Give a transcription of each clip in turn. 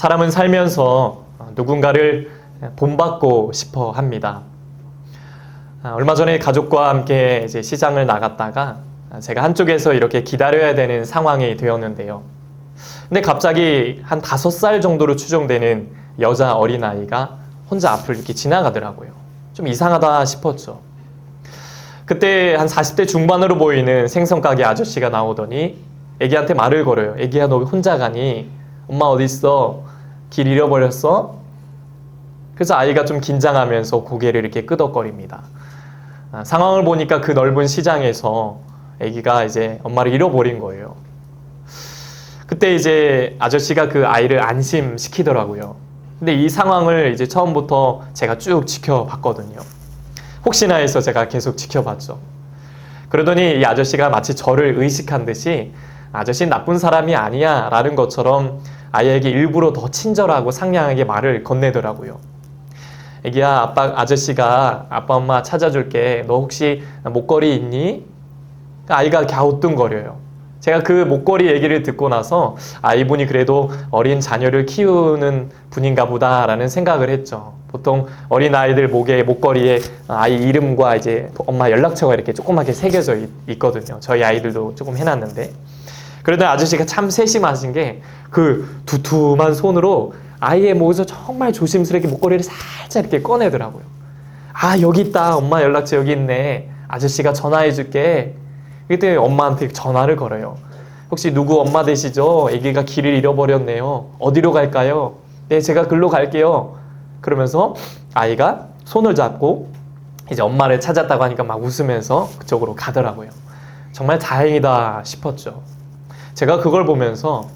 사람은 살면서 누군가를 본받고 싶어 합니다. 얼마 전에 가족과 함께 이제 시장을 나갔다가 제가 한쪽에서 이렇게 기다려야 되는 상황이 되었는데요. 근데 갑자기 한 5살 정도로 추정되는 여자 어린아이가 혼자 앞을 이렇게 지나가더라고요. 좀 이상하다 싶었죠. 그때 한 40대 중반으로 보이는 생선가게 아저씨가 나오더니 애기한테 말을 걸어요. 애기야, 너 혼자 가니? 엄마 어디 있어? 길 잃어버렸어? 그래서 아이가 좀 긴장하면서 고개를 이렇게 끄덕거립니다. 상황을 보니까 그 넓은 시장에서 아기가 이제 엄마를 잃어버린 거예요. 그때 이제 아저씨가 그 아이를 안심시키더라고요. 근데 이 상황을 이제 처음부터 제가 쭉 지켜봤거든요. 혹시나 해서 제가 계속 지켜봤죠. 그러더니 이 아저씨가 마치 저를 의식한 듯이 아저씨는 나쁜 사람이 아니야 라는 것처럼 아이에게 일부러 더 친절하고 상냥하게 말을 건네더라고요. 애기야, 아저씨가 아빠 엄마 찾아줄게. 너 혹시 목걸이 있니? 아이가 갸우뚱거려요. 제가 그 목걸이 얘기를 듣고 나서 이분이 그래도 어린 자녀를 키우는 분인가 보다라는 생각을 했죠. 보통 어린 아이들 목에 목걸이에 아이 이름과 이제 엄마 연락처가 이렇게 조그맣게 새겨져 있거든요. 저희 아이들도 조금 해놨는데. 그러던 아저씨가 참 세심하신 게 그 두툼한 손으로 아이의 목에서 정말 조심스럽게 목걸이를 살짝 이렇게 꺼내더라고요. 여기 있다. 엄마 연락처 여기 있네. 아저씨가 전화해줄게. 그때 엄마한테 전화를 걸어요. 혹시 누구 엄마 되시죠? 아기가 길을 잃어버렸네요. 어디로 갈까요? 네, 제가 글로 갈게요. 그러면서 아이가 손을 잡고 이제 엄마를 찾았다고 하니까 막 웃으면서 그쪽으로 가더라고요. 정말 다행이다 싶었죠. 제가 그걸 보면서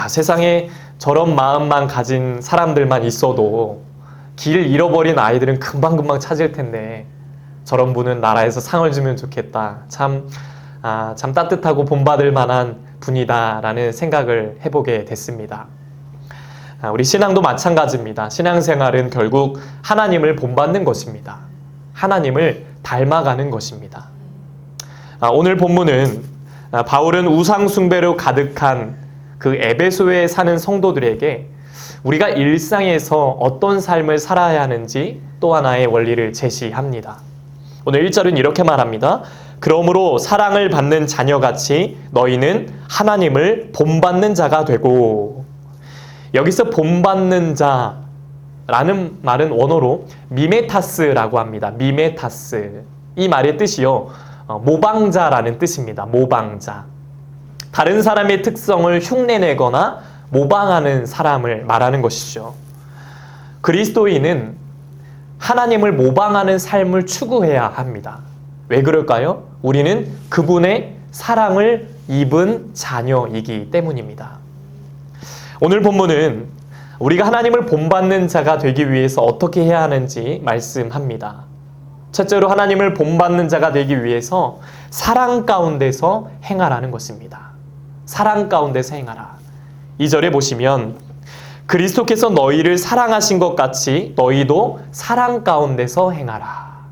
세상에 저런 마음만 가진 사람들만 있어도 길 잃어버린 아이들은 금방금방 찾을 텐데 저런 분은 나라에서 상을 주면 좋겠다. 참 따뜻하고 본받을 만한 분이다라는 생각을 해보게 됐습니다. 우리 신앙도 마찬가지입니다. 신앙생활은 결국 하나님을 본받는 것입니다. 하나님을 닮아가는 것입니다. 오늘 본문은 바울은 우상 숭배로 가득한 그 에베소에 사는 성도들에게 우리가 일상에서 어떤 삶을 살아야 하는지 또 하나의 원리를 제시합니다. 오늘 1절은 이렇게 말합니다. 그러므로 사랑을 받는 자녀같이 너희는 하나님을 본받는 자가 되고. 여기서 본받는 자라는 말은 원어로 미메타스라고 합니다. 미메타스. 이 말의 뜻이요, 모방자라는 뜻입니다. 모방자. 다른 사람의 특성을 흉내내거나 모방하는 사람을 말하는 것이죠. 그리스도인은 하나님을 모방하는 삶을 추구해야 합니다. 왜 그럴까요? 우리는 그분의 사랑을 입은 자녀이기 때문입니다. 오늘 본문은 우리가 하나님을 본받는 자가 되기 위해서 어떻게 해야 하는지 말씀합니다. 첫째로 하나님을 본받는 자가 되기 위해서 사랑 가운데서 행하라는 것입니다. 사랑 가운데서 행하라. 2절에 보시면 그리스도께서 너희를 사랑하신 것 같이 너희도 사랑 가운데서 행하라.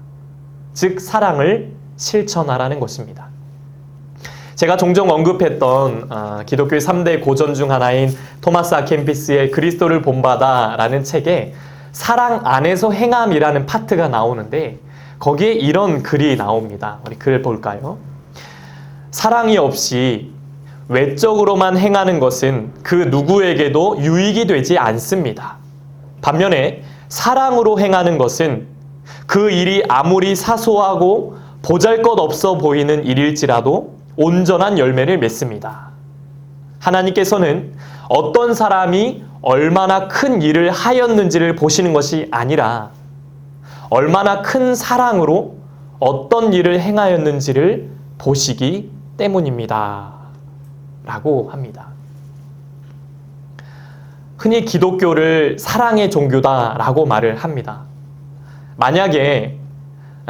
즉 사랑을 실천하라는 것입니다. 제가 종종 언급했던 기독교의 3대 고전 중 하나인 토마스 아켄피스의 그리스도를 본받아 라는 책에 사랑 안에서 행함이라는 파트가 나오는데 거기에 이런 글이 나옵니다. 우리 글 볼까요? 사랑이 없이 외적으로만 행하는 것은 그 누구에게도 유익이 되지 않습니다. 반면에 사랑으로 행하는 것은 그 일이 아무리 사소하고 보잘것없어 보이는 일일지라도 온전한 열매를 맺습니다. 하나님께서는 어떤 사람이 얼마나 큰 일을 하였는지를 보시는 것이 아니라 얼마나 큰 사랑으로 어떤 일을 행하였는지를 보시기 때문입니다. 라고 합니다. 흔히 기독교를 사랑의 종교다라고 말을 합니다. 만약에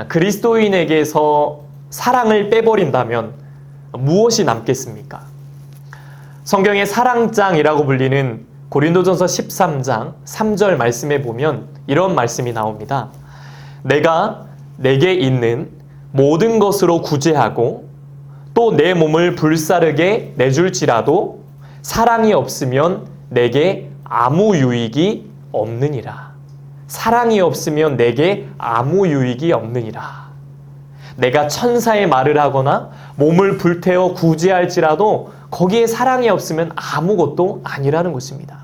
그리스도인에게서 사랑을 빼버린다면 무엇이 남겠습니까? 성경의 사랑장이라고 불리는 고린도전서 13장 3절 말씀에 보면 이런 말씀이 나옵니다. 내가 내게 있는 모든 것으로 구제하고 또 내 몸을 불사르게 내줄지라도 사랑이 없으면 내게 아무 유익이 없느니라. 사랑이 없으면 내게 아무 유익이 없느니라. 내가 천사의 말을 하거나 몸을 불태워 구제할지라도 거기에 사랑이 없으면 아무것도 아니라는 것입니다.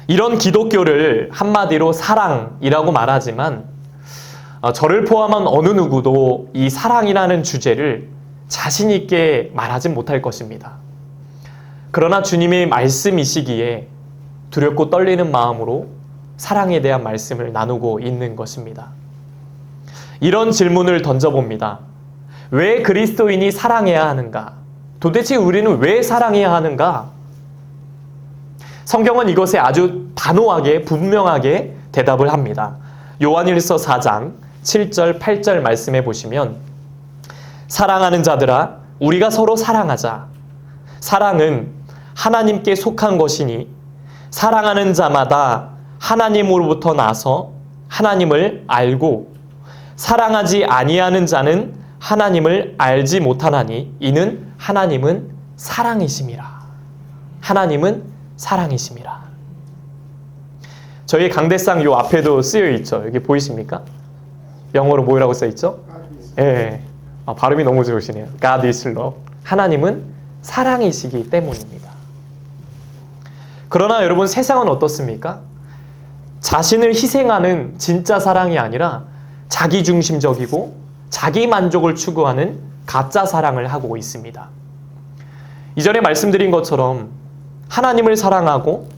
이런 기독교를 한마디로 사랑이라고 말하지만 저를 포함한 어느 누구도 이 사랑이라는 주제를 자신 있게 말하진 못할 것입니다. 그러나 주님의 말씀이시기에 두렵고 떨리는 마음으로 사랑에 대한 말씀을 나누고 있는 것입니다. 이런 질문을 던져봅니다. 왜 그리스도인이 사랑해야 하는가? 도대체 우리는 왜 사랑해야 하는가? 성경은 이것에 아주 단호하게 분명하게 대답을 합니다. 요한일서 4장 7절 8절 말씀해 보시면 사랑하는 자들아 우리가 서로 사랑하자. 사랑은 하나님께 속한 것이니 사랑하는 자마다 하나님으로부터 나서 하나님을 알고 사랑하지 아니하는 자는 하나님을 알지 못하나니 이는 하나님은 사랑이심이라. 하나님은 사랑이심이라. 저희 강대상 요 앞에도 쓰여 있죠. 여기 보이십니까? 영어로 뭐라고 써 있죠? 예. 발음이 너무 좋으시네요. God is love. 하나님은 사랑이시기 때문입니다. 그러나 여러분 세상은 어떻습니까? 자신을 희생하는 진짜 사랑이 아니라 자기중심적이고 자기 만족을 추구하는 가짜 사랑을 하고 있습니다. 이전에 말씀드린 것처럼 하나님을 사랑하고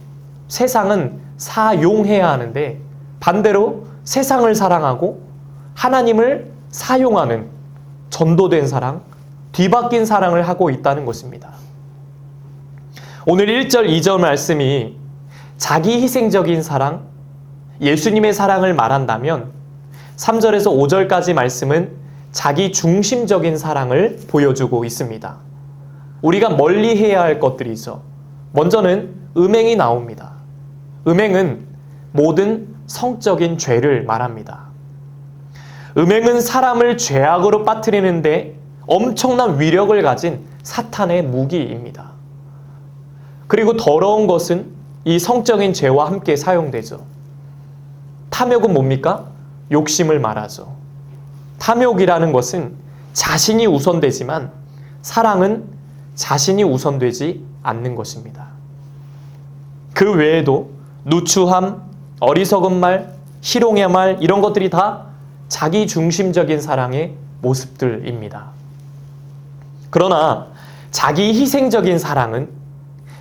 세상은 사용해야 하는데 반대로 세상을 사랑하고 하나님을 사용하는 전도된 사랑, 뒤바뀐 사랑을 하고 있다는 것입니다. 오늘 1절, 2절 말씀이 자기 희생적인 사랑, 예수님의 사랑을 말한다면 3절에서 5절까지 말씀은 자기 중심적인 사랑을 보여주고 있습니다. 우리가 멀리 해야 할 것들이죠. 먼저는 음행이 나옵니다. 음행은 모든 성적인 죄를 말합니다. 음행은 사람을 죄악으로 빠뜨리는데 엄청난 위력을 가진 사탄의 무기입니다. 그리고 더러운 것은 이 성적인 죄와 함께 사용되죠. 탐욕은 뭡니까? 욕심을 말하죠. 탐욕이라는 것은 자신이 우선되지만 사랑은 자신이 우선되지 않는 것입니다. 그 외에도 누추함, 어리석은 말, 희롱의 말 이런 것들이 다 자기 중심적인 사랑의 모습들입니다. 그러나 자기 희생적인 사랑은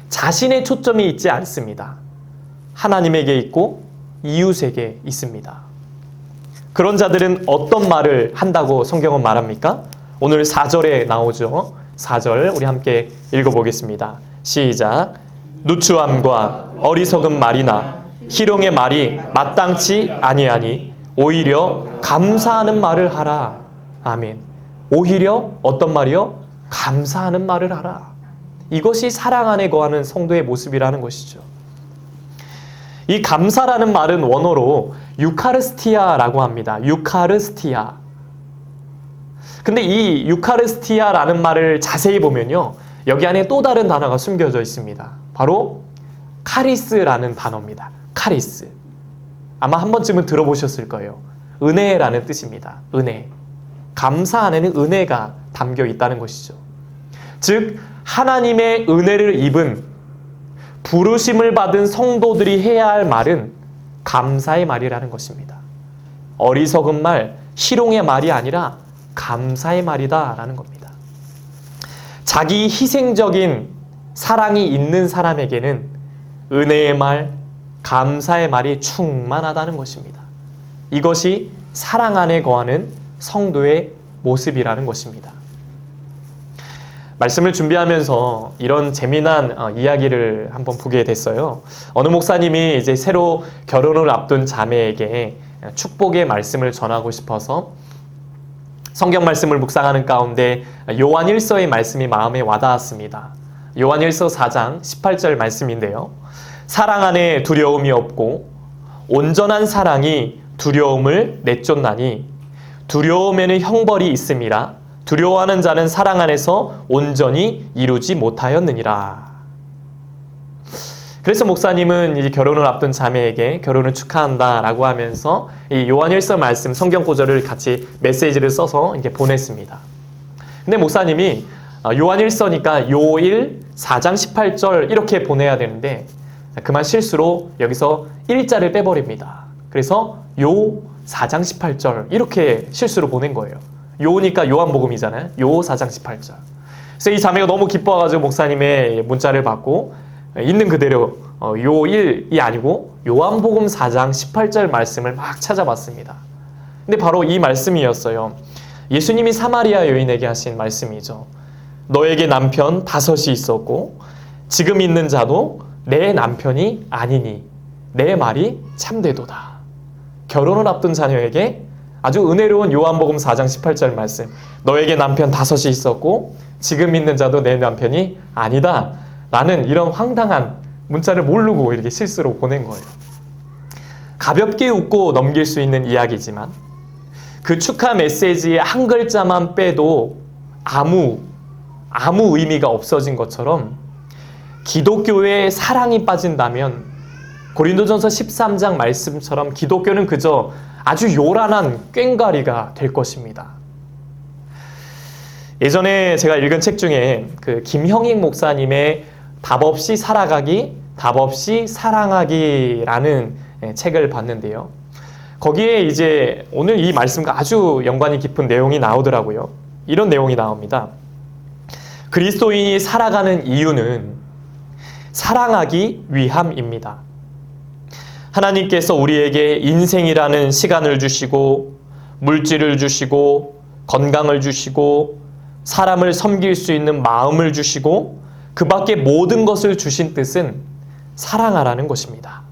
자신의 초점이 있지 않습니다. 하나님에게 있고 이웃에게 있습니다. 그런 자들은 어떤 말을 한다고 성경은 말합니까? 오늘 4절에 나오죠. 4절 우리 함께 읽어보겠습니다. 시작. 누추함과 어리석은 말이나 희롱의 말이 마땅치 아니하니 오히려 감사하는 말을 하라. 아멘. 오히려 어떤 말이요? 감사하는 말을 하라. 이것이 사랑 안에 거하는 성도의 모습이라는 것이죠. 이 감사라는 말은 원어로 유카르스티아라고 합니다. 유카르스티아. 근데 이 유카르스티아라는 말을 자세히 보면요. 여기 안에 또 다른 단어가 숨겨져 있습니다. 바로 카리스라는 단어입니다. 카리스. 아마 한 번쯤은 들어보셨을 거예요. 은혜라는 뜻입니다. 은혜. 감사 안에는 은혜가 담겨 있다는 것이죠. 즉 하나님의 은혜를 입은 부르심을 받은 성도들이 해야 할 말은 감사의 말이라는 것입니다. 어리석은 말, 희롱의 말이 아니라 감사의 말이다라는 겁니다. 자기 희생적인 사랑이 있는 사람에게는 은혜의 말, 감사의 말이 충만하다는 것입니다. 이것이 사랑 안에 거하는 성도의 모습이라는 것입니다. 말씀을 준비하면서 이런 재미난 이야기를 한번 보게 됐어요. 어느 목사님이 이제 새로 결혼을 앞둔 자매에게 축복의 말씀을 전하고 싶어서 성경 말씀을 묵상하는 가운데 요한일서의 말씀이 마음에 와닿았습니다. 요한일서 4장 18절 말씀인데요. 사랑 안에 두려움이 없고 온전한 사랑이 두려움을 내쫓나니 두려움에는 형벌이 있음이라 두려워하는 자는 사랑 안에서 온전히 이루지 못하였느니라. 그래서 목사님은 이제 결혼을 앞둔 자매에게 결혼을 축하한다라고 하면서 이 요한일서 말씀 성경 구절을 같이 메시지를 써서 이렇게 보냈습니다. 근데 목사님이 요한일서니까 요일 4장 18절 이렇게 보내야 되는데 그만 실수로 여기서 1자를 빼버립니다. 그래서 요 4장 18절 이렇게 실수로 보낸 거예요. 요니까 요한복음이잖아요. 요 4장 18절. 그래서 이 자매가 너무 기뻐가지고 목사님의 문자를 받고 있는 그대로 요1이 아니고 요한복음 4장 18절 말씀을 막 찾아봤습니다. 근데 바로 이 말씀이었어요. 예수님이 사마리아 여인에게 하신 말씀이죠. 너에게 남편 5이 있었고 지금 있는 자도 내 남편이 아니니 내 말이 참되도다. 결혼을 앞둔 자녀에게 아주 은혜로운 요한복음 4장 18절 말씀. 너에게 남편 5이 있었고 지금 있는 자도 내 남편이 아니다. 라는 이런 황당한 문자를 모르고 이렇게 실수로 보낸 거예요. 가볍게 웃고 넘길 수 있는 이야기지만 그 축하 메시지의 한 글자만 빼도 아무 의미가 없어진 것처럼 기독교에 사랑이 빠진다면 고린도전서 13장 말씀처럼 기독교는 그저 아주 요란한 꽹과리가 될 것입니다. 예전에 제가 읽은 책 중에 그 김형익 목사님의 답 없이 살아가기, 답 없이 사랑하기라는 책을 봤는데요. 거기에 이제 오늘 이 말씀과 아주 연관이 깊은 내용이 나오더라고요. 이런 내용이 나옵니다. 그리스도인이 살아가는 이유는 사랑하기 위함입니다. 하나님께서 우리에게 인생이라는 시간을 주시고 물질을 주시고 건강을 주시고 사람을 섬길 수 있는 마음을 주시고 그 밖에 모든 것을 주신 뜻은 사랑하라는 것입니다.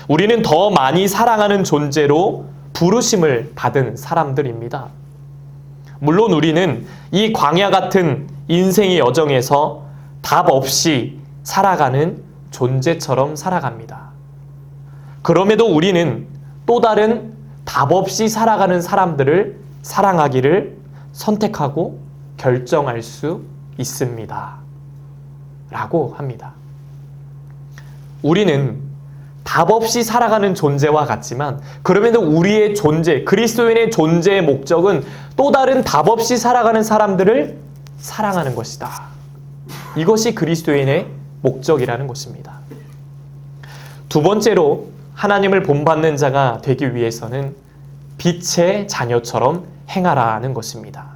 우리는 더 많이 사랑하는 존재로 부르심을 받은 사람들입니다. 물론 우리는 이 광야 같은 인생의 여정에서 답 없이 살아가는 존재처럼 살아갑니다. 그럼에도 우리는 또 다른 답 없이 살아가는 사람들을 사랑하기를 선택하고 결정할 수 있습니다. 라고 합니다. 우리는 답 없이 살아가는 존재와 같지만 그럼에도 우리의 존재, 그리스도인의 존재의 목적은 또 다른 답 없이 살아가는 사람들을 사랑하는 것이다. 이것이 그리스도인의 목적이라는 것입니다. 두 번째로 하나님을 본받는 자가 되기 위해서는 빛의 자녀처럼 행하라는 것입니다.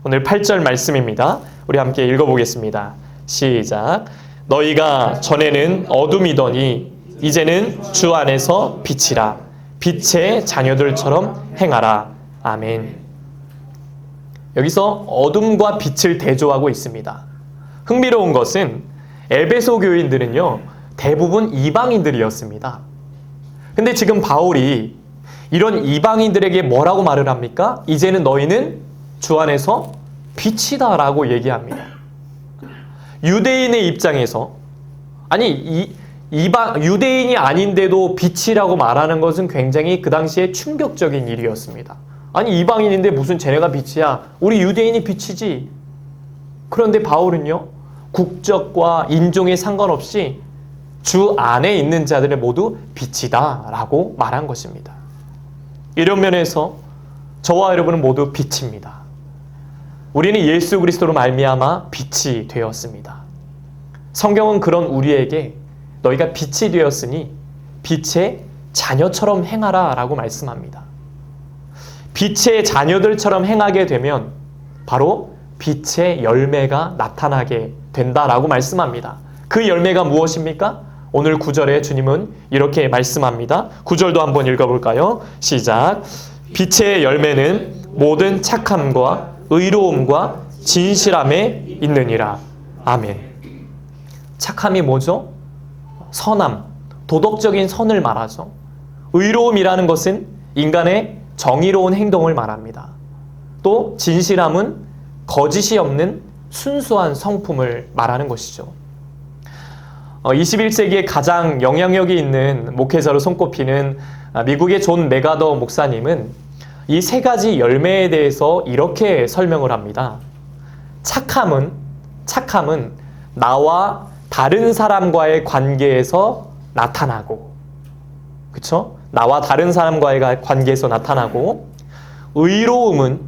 오늘 8절 말씀입니다. 우리 함께 읽어보겠습니다. 시작. 너희가 전에는 어둠이더니 이제는 주 안에서 빛이라. 빛의 자녀들처럼 행하라. 아멘. 여기서 어둠과 빛을 대조하고 있습니다. 흥미로운 것은 에베소 교인들은요, 대부분 이방인들이었습니다. 근데 지금 바울이 이런 이방인들에게 뭐라고 말을 합니까? 이제는 너희는 주 안에서 빛이다 라고 얘기합니다. 유대인의 입장에서 유대인이 아닌데도 빛이라고 말하는 것은 굉장히 그 당시에 충격적인 일이었습니다. 아니 이방인인데 무슨 쟤네가 빛이야? 우리 유대인이 빛이지. 그런데 바울은요, 국적과 인종에 상관없이 주 안에 있는 자들은 모두 빛이다 라고 말한 것입니다. 이런 면에서 저와 여러분은 모두 빛입니다. 우리는 예수 그리스도로 말미암아 빛이 되었습니다. 성경은 그런 우리에게 너희가 빛이 되었으니 빛의 자녀처럼 행하라 라고 말씀합니다. 빛의 자녀들처럼 행하게 되면 바로 빛의 열매가 나타나게 된다라고 말씀합니다. 그 열매가 무엇입니까? 오늘 9절에 주님은 이렇게 말씀합니다. 9절도 한번 읽어볼까요? 시작. 빛의 열매는 모든 착함과 의로움과 진실함에 있느니라. 아멘. 착함이 뭐죠? 선함, 도덕적인 선을 말하죠. 의로움이라는 것은 인간의 정의로운 행동을 말합니다. 또 진실함은 거짓이 없는 순수한 성품을 말하는 것이죠. 21세기에 가장 영향력이 있는 목회자로 손꼽히는 미국의 존 메가더 목사님은 이 세 가지 열매에 대해서 이렇게 설명을 합니다. 착함은 나와 다른 사람과의 관계에서 나타나고, 그쵸? 나와 다른 사람과의 관계에서 나타나고, 의로움은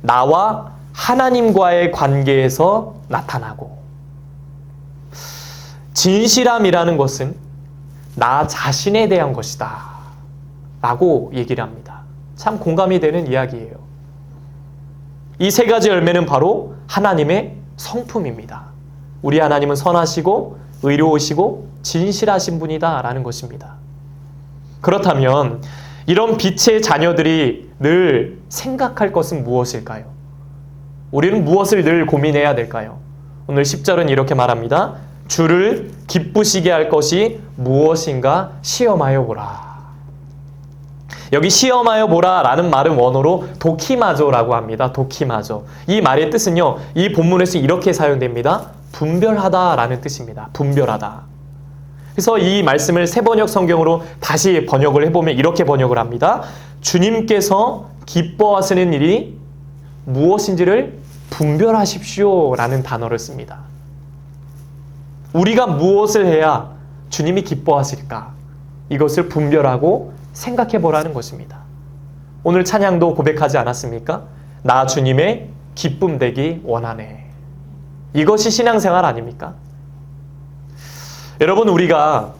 나와 하나님과의 관계에서 나타나고, 진실함이라는 것은 나 자신에 대한 것이다 라고 얘기를 합니다. 참 공감이 되는 이야기예요. 이 세 가지 열매는 바로 하나님의 성품입니다. 우리 하나님은 선하시고 의로우시고 진실하신 분이다 라는 것입니다. 그렇다면 이런 빛의 자녀들이 늘 생각할 것은 무엇일까요? 우리는 무엇을 늘 고민해야 될까요? 오늘 10절은 이렇게 말합니다. 주를 기쁘시게 할 것이 무엇인가 시험하여 보라. 여기 시험하여 보라 라는 말은 원어로 도키마조라고 합니다. 도키마조. 이 말의 뜻은요, 이 본문에서 이렇게 사용됩니다. 분별하다 라는 뜻입니다. 분별하다. 그래서 이 말씀을 새번역 성경으로 다시 번역을 해보면 이렇게 번역을 합니다. 주님께서 기뻐하시는 일이 무엇인지를 분별하십시오 라는 단어를 씁니다. 우리가 무엇을 해야 주님이 기뻐하실까? 이것을 분별하고 생각해 보라는 것입니다. 오늘 찬양도 고백하지 않았습니까? 나 주님의 기쁨 되기 원하네. 이것이 신앙생활 아닙니까? 여러분, 우리가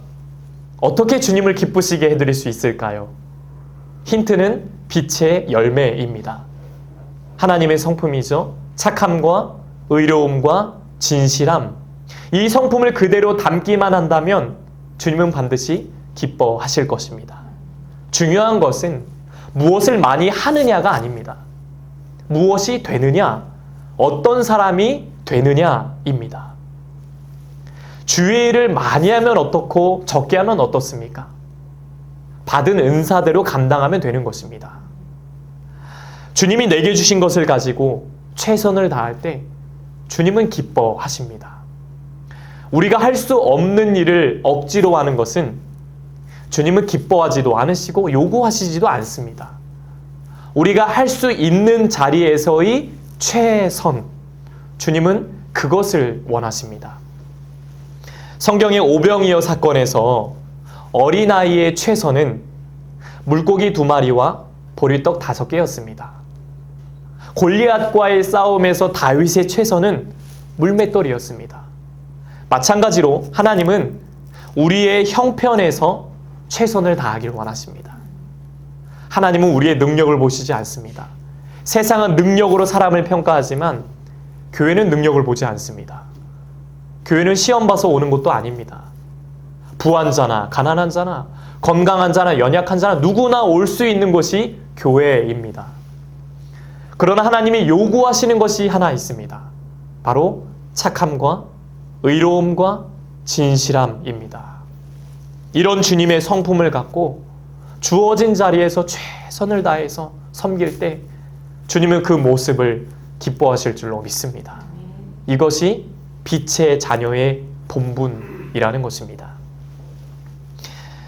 어떻게 주님을 기쁘시게 해드릴 수 있을까요? 힌트는 빛의 열매입니다. 하나님의 성품이죠. 착함과 의로움과 진실함. 이 성품을 그대로 담기만 한다면 주님은 반드시 기뻐하실 것입니다. 중요한 것은 무엇을 많이 하느냐가 아닙니다. 무엇이 되느냐, 어떤 사람이 되느냐입니다. 주의 일을 많이 하면 어떻고 적게 하면 어떻습니까? 받은 은사대로 감당하면 되는 것입니다. 주님이 내게 주신 것을 가지고 최선을 다할 때 주님은 기뻐하십니다. 우리가 할 수 없는 일을 억지로 하는 것은 주님은 기뻐하지도 않으시고 요구하시지도 않습니다. 우리가 할 수 있는 자리에서의 최선, 주님은 그것을 원하십니다. 성경의 오병이어 사건에서 어린아이의 최선은 물고기 2마리와 보리떡 5개였습니다. 골리앗과의 싸움에서 다윗의 최선은 물맷돌이었습니다. 마찬가지로 하나님은 우리의 형편에서 최선을 다하기를 원하십니다. 하나님은 우리의 능력을 보시지 않습니다. 세상은 능력으로 사람을 평가하지만 교회는 능력을 보지 않습니다. 교회는 시험 봐서 오는 것도 아닙니다. 부한 자나 가난한 자나 건강한 자나 연약한 자나 누구나 올 수 있는 것이 교회입니다. 그러나 하나님이 요구하시는 것이 하나 있습니다. 바로 착함과 의로움과 진실함입니다. 이런 주님의 성품을 갖고 주어진 자리에서 최선을 다해서 섬길 때 주님은 그 모습을 기뻐하실 줄로 믿습니다. 이것이 빛의 자녀의 본분이라는 것입니다.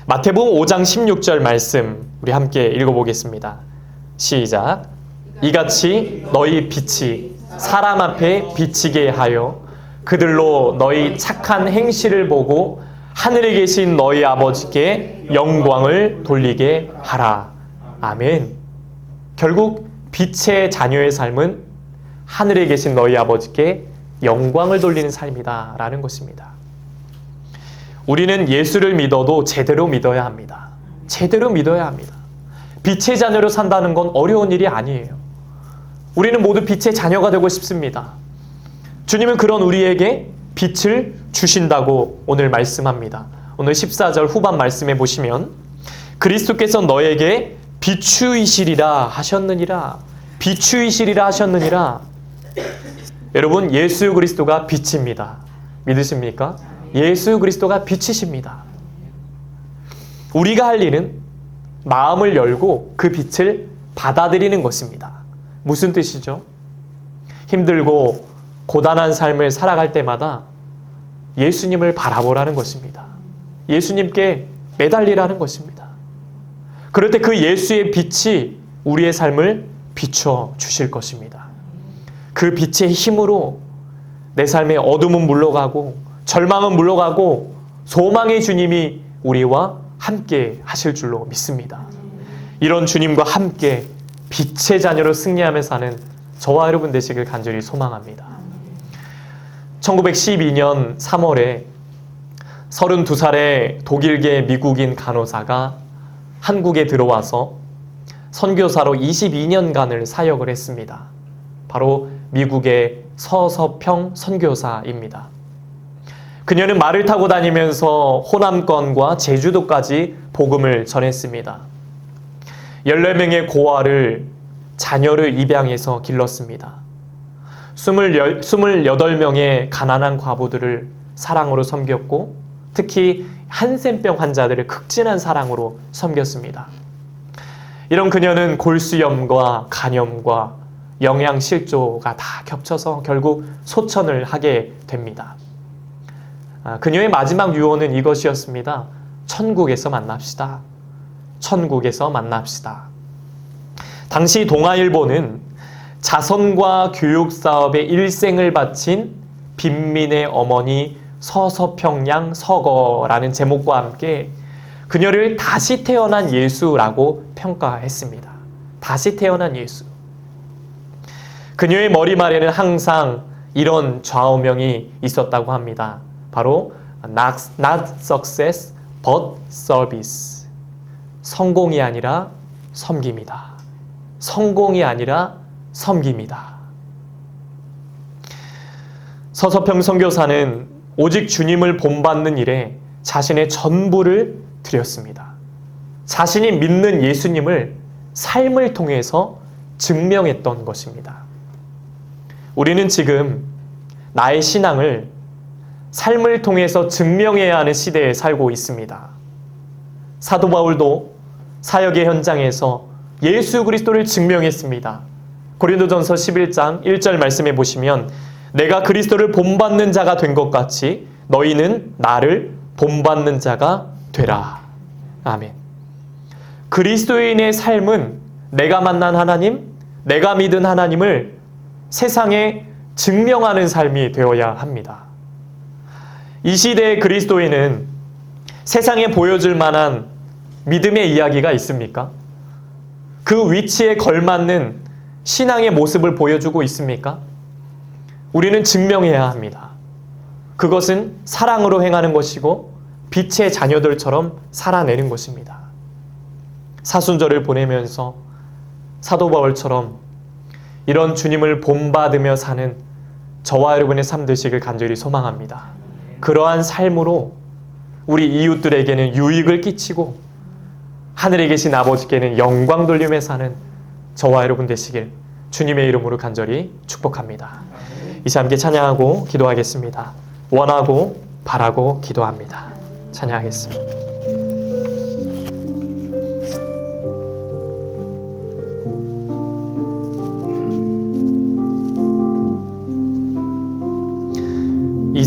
마태복음 5장 16절 말씀 우리 함께 읽어보겠습니다. 시작. 이같이 너희 빛이 사람 앞에 비치게 하여 그들로 너희 착한 행실을 보고 하늘에 계신 너희 아버지께 영광을 돌리게 하라. 아멘. 결국 빛의 자녀의 삶은 하늘에 계신 너희 아버지께 영광을 돌리는 삶이다 라는 것입니다. 우리는 예수를 믿어도 제대로 믿어야 합니다. 제대로 믿어야 합니다. 빛의 자녀로 산다는 건 어려운 일이 아니에요. 우리는 모두 빛의 자녀가 되고 싶습니다. 주님은 그런 우리에게 빛을 주신다고 오늘 말씀합니다. 오늘 14절 후반 말씀에 보시면 그리스도께서 너에게 비추이시리라 하셨느니라. 비추이시리라 하셨느니라. 여러분, 예수 그리스도가 빛입니다. 믿으십니까? 예수 그리스도가 빛이십니다. 우리가 할 일은 마음을 열고 그 빛을 받아들이는 것입니다. 무슨 뜻이죠? 힘들고 고단한 삶을 살아갈 때마다 예수님을 바라보라는 것입니다. 예수님께 매달리라는 것입니다. 그럴 때 그 예수의 빛이 우리의 삶을 비춰 주실 것입니다. 그 빛의 힘으로 내 삶의 어둠은 물러가고 절망은 물러가고 소망의 주님이 우리와 함께 하실 줄로 믿습니다. 이런 주님과 함께 빛의 자녀로 승리하며 사는 저와 여러분 되시길 간절히 소망합니다. 1912년 3월에 32살의 독일계 미국인 간호사가 한국에 들어와서 선교사로 22년간을 사역을 했습니다. 바로 미국의 서서평 선교사입니다. 그녀는 말을 타고 다니면서 호남권과 제주도까지 복음을 전했습니다. 14명의 고아를 자녀를 입양해서 길렀습니다. 28명의 가난한 과부들을 사랑으로 섬겼고 특히 한센병 환자들을 극진한 사랑으로 섬겼습니다. 이런 그녀는 골수염과 간염과 영양실조가 다 겹쳐서 결국 소천을 하게 됩니다. 그녀의 마지막 유언은 이것이었습니다. 천국에서 만납시다. 천국에서 만납시다. 당시 동아일보는 자선과 교육 사업에 일생을 바친 빈민의 어머니 서서평양 서거라는 제목과 함께 그녀를 다시 태어난 예수라고 평가했습니다. 다시 태어난 예수. 그녀의 머리말에는 항상 이런 좌우명이 있었다고 합니다. 바로 not success but service. 성공이 아니라 섬김이다. 성공이 아니라 섬김이다. 서서평 선교사는 오직 주님을 본받는 일에 자신의 전부를 드렸습니다. 자신이 믿는 예수님을 삶을 통해서 증명했던 것입니다. 우리는 지금 나의 신앙을 삶을 통해서 증명해야 하는 시대에 살고 있습니다. 사도 바울도 사역의 현장에서 예수 그리스도를 증명했습니다. 고린도전서 11장 1절 말씀해 보시면 내가 그리스도를 본받는 자가 된 것 같이 너희는 나를 본받는 자가 되라. 아멘. 그리스도인의 삶은 내가 만난 하나님, 내가 믿은 하나님을 세상에 증명하는 삶이 되어야 합니다. 이 시대의 그리스도인은 세상에 보여줄 만한 믿음의 이야기가 있습니까? 그 위치에 걸맞는 신앙의 모습을 보여주고 있습니까? 우리는 증명해야 합니다. 그것은 사랑으로 행하는 것이고 빛의 자녀들처럼 살아내는 것입니다. 사순절을 보내면서 사도 바울처럼 이런 주님을 본받으며 사는 저와 여러분의 삶 되시길 간절히 소망합니다. 그러한 삶으로 우리 이웃들에게는 유익을 끼치고 하늘에 계신 아버지께는 영광 돌리며 사는 저와 여러분 되시길 주님의 이름으로 간절히 축복합니다. 이제 함께 찬양하고 기도하겠습니다. 원하고 바라고 기도합니다. 찬양하겠습니다. 이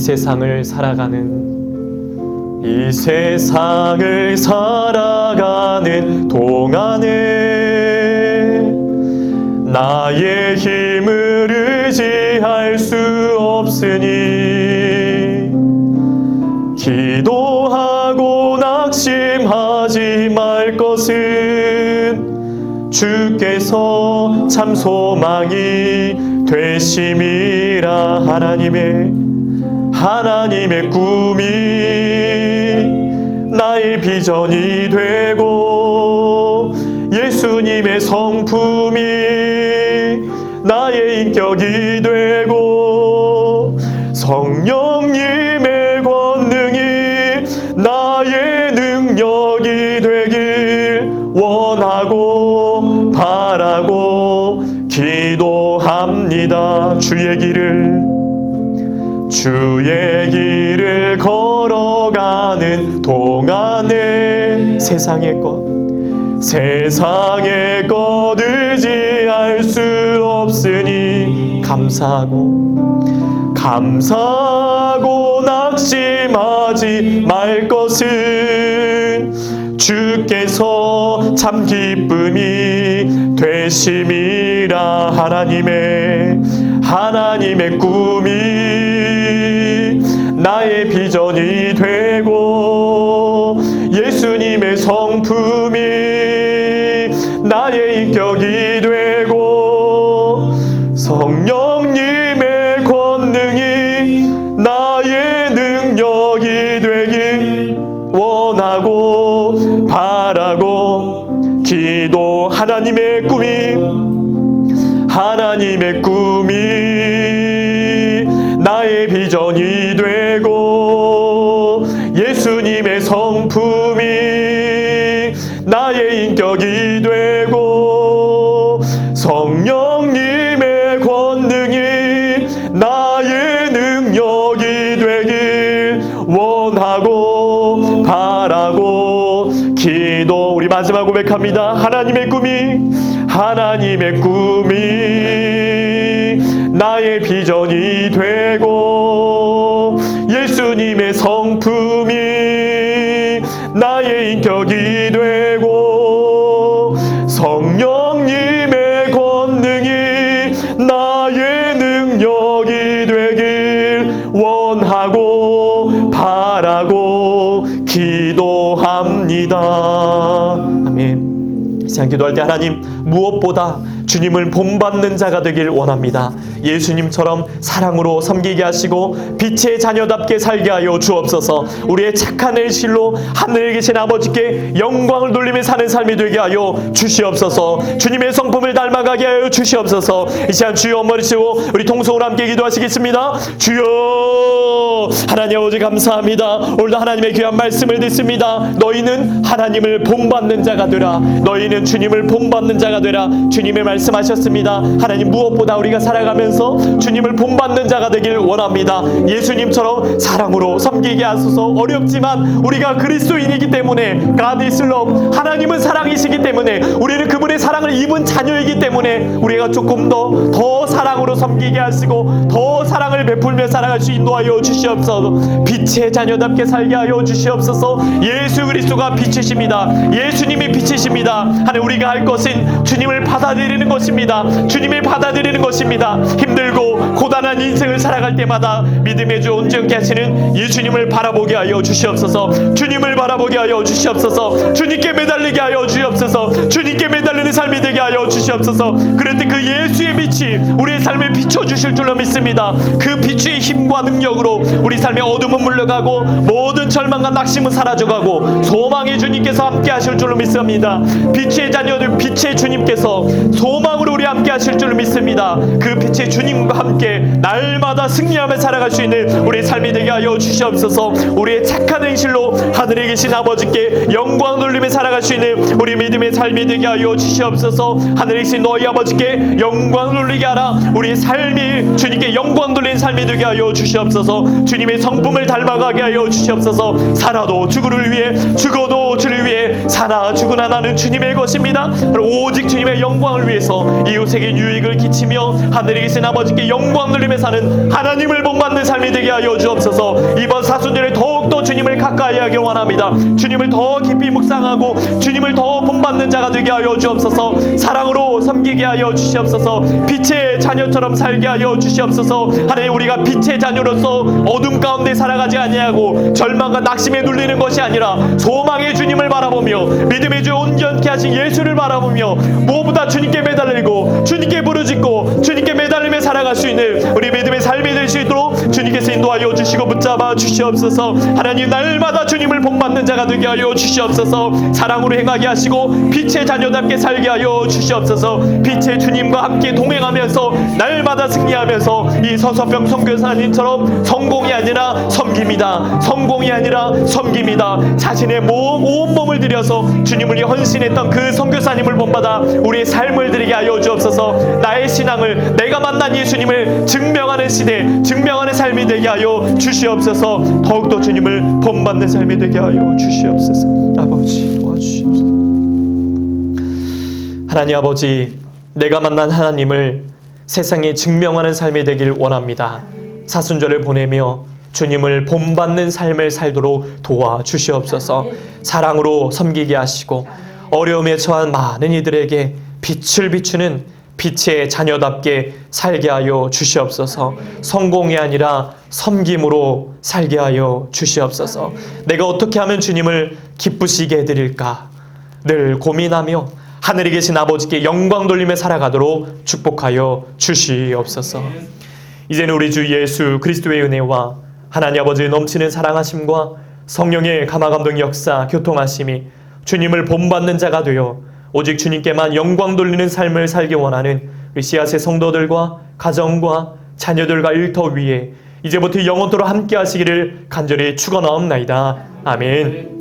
세상을 살아가는 동안에 나의 힘을 의지할 수 없으니 기도하고 낙심하지 말 것은 주께서 참 소망이 되심이라. 하나님의 꿈이 나의 비전이 되고 예수님의 성품이 나의 인격이 되고 성령님의 권능이 나의 능력이 되길 원하고 바라고 기도합니다. 주의 길을 걸어가는 동안에 세상의 것 의지할 수 없으니 감사하고 낙심하지 말 것은 주께서 참 기쁨이 되심이라. 하나님의 꿈이 나의 비전이 되고 예수님의 성품이 나의 인격이 되고 성령님의 권능이 나의 능력이 되길 원하고 바라고 기도. 하나님의 꿈이 나의 비전이 되고 예수님의 성품이 나의 인격이 되고 성령님의 권능이 나의 능력이 되길 원하고 바라고 기도. 우리 마지막 고백합니다. 하나님의 꿈이 나의 비전이 되고 예수님의 성품이 나의 인격이 되고 성령님의 권능이 나의 능력이 되길 원하고 바라고 기도합니다. 아멘. 이 시간 기도할 때 하나님, 무엇보다 주님을 본받는 자가 되길 원합니다. 예수님처럼 사랑으로 섬기게 하시고 빛의 자녀답게 살게 하여 주옵소서. 우리의 착한 일실로 하늘에 계신 아버지께 영광을 돌리며 사는 삶이 되게 하여 주시옵소서. 주님의 성품을 닮아가게 하여 주시옵소서. 이 시간 주여 머리치고 우리 통성으로 함께 기도하시겠습니다. 주여, 하나님 아버지 감사합니다. 오늘도 하나님의 귀한 말씀을 듣습니다. 너희는 하나님을 본받는 자가 되라. 너희는 주님을 본받는 자가 되라. 주님의 말씀하셨습니다. 하나님, 무엇보다 우리가 살아가면서 주님을 본받는 자가 되길 원합니다. 예수님처럼 사랑으로 섬기게 하소서. 어렵지만 우리가 그리스도인이기 때문에, God is love, 하나님은 사랑이시기 때문에, 우리는 그분의 사랑을 입은 자녀이기 때문에 우리가 조금 더 사랑으로 섬기게 하시고 더 사랑을 베풀며 살아갈 수 인도하여 주시옵소서. 빛의 자녀답게 살게 하여 주시옵소서. 예수 그리스도가 빛이십니다. 예수님이 빛이십니다. 하나님, 우리가 할 것은 주님을 받아들이는 것입니다. 주님을 받아들이는 것입니다. 힘들고 고단한 인생을 살아갈 때마다 믿음의 주 온전케 하시는 예수님을 바라보게 하여 주시옵소서. 주님을 바라보게 하여 주시옵소서. 주님께 매달리게 하여 주시옵소서. 주님께 매달리는 삶이 되게 하여 주시옵소서. 그럴 때 그 예수의 빛이 우리의 삶을 비춰주실 줄로 믿습니다. 그 빛의 힘과 능력으로 우리 삶의 어둠은 물러가고 모든 절망과 낙심은 사라져가고 소망의 주님께서 함께 하실 줄로 믿습니다. 빛의 자녀들, 빛의 주님께서 소망으로 우리 함께 하실 줄로 믿습니다. 그 빛의 주님과 함께 날마다 승리하며 살아갈 수 있는 우리의 삶이 되게 하여 주시옵소서. 우리의 착한 행실로 하늘에 계신 아버지께 영광 돌리며 살아갈 수 있는 우리 믿음의 삶이 되게 하여 주시옵소서. 하늘에 계신 너희 아버지께 영광 돌리게 하라. 우리의 삶이 주님께 영광 돌리는 삶이 되게 하여 주시옵소서. 주님의 성품을 닮아가게 하여 주시옵소서. 살아도 주를 위해, 죽어도 주를 위해, 살아 죽으나 나는 주님의 것입니다. 오직 주님의 영광을 위해서 이웃에게 유익을 끼치며 하늘에 계신 아버지께 영광 돌리며 사는 하나님을 본받는 삶이 되게 하여 주옵소서. 이번 사순절에 더욱더 주님을 가까이 하기 원합니다. 주님을 더 깊이 묵상하고 주님을 더 본받는 자가 되게 하여 주옵소서. 사랑으로 섬기게 하여 주시옵소서. 빛의 자녀처럼 살게 하여 주시옵소서. 하나님, 우리가 빛의 자녀로서 어둠 가운데 살아가지 아니하고 절망과 낙심에 눌리는 것이 아니라 소망의 주님을 바라보며 믿음의 주 온전케 하신 예수를 바라보며 무엇보다 주님께 매달리고 주님께 부르짖고 주님께 매달리며 살아갈 수 있는 우리 믿음의 삶이 될 수 있도록 주님께서 인도하여 주시고 붙잡아 주시옵소서. 하나님, 날마다 주님을 본받는 자가 되게 하여 주시옵소서. 사랑으로 행하게 하시고 빛의 자녀답게 살게 하여 주시옵소서. 빛의 주님과 함께 동행하면서 날마다 승리하면서 이 서서병 선교사님처럼 성공이 아니라 섬깁니다. 성공이 아니라 섬깁니다. 자신의 온 몸을 들여서 주님을 위해 헌신했던 그 선교사님을 본받아 우리의 삶을 드리게 하여 주옵소서. 나의 신앙을, 내가 만난 예수님을 증명하는 시대, 증명하는 삶이 되게 하여 주시옵소서. 더욱더 주님을 본받는 삶이 되게 하여 주시옵소서. 아버지 도와주시옵소서. 하나님 아버지, 내가 만난 하나님을 세상에 증명하는 삶이 되길 원합니다. 사순절을 보내며 주님을 본받는 삶을 살도록 도와주시옵소서. 사랑으로 섬기게 하시고 어려움에 처한 많은 이들에게 빛을 비추는 빛의 자녀답게 살게 하여 주시옵소서. 성공이 아니라 섬김으로 살게 하여 주시옵소서. 내가 어떻게 하면 주님을 기쁘시게 해드릴까 늘 고민하며 하늘에 계신 아버지께 영광 돌리며 살아가도록 축복하여 주시옵소서. 이제는 우리 주 예수 그리스도의 은혜와 하나님 아버지의 넘치는 사랑하심과 성령의 감화감동 역사 교통하심이 주님을 본받는 자가 되어 오직 주님께만 영광 돌리는 삶을 살기 원하는 우리 씨앗의 성도들과 가정과 자녀들과 일터 위에 이제부터 영원토록 함께 하시기를 간절히 축원하옵나이다. 아멘.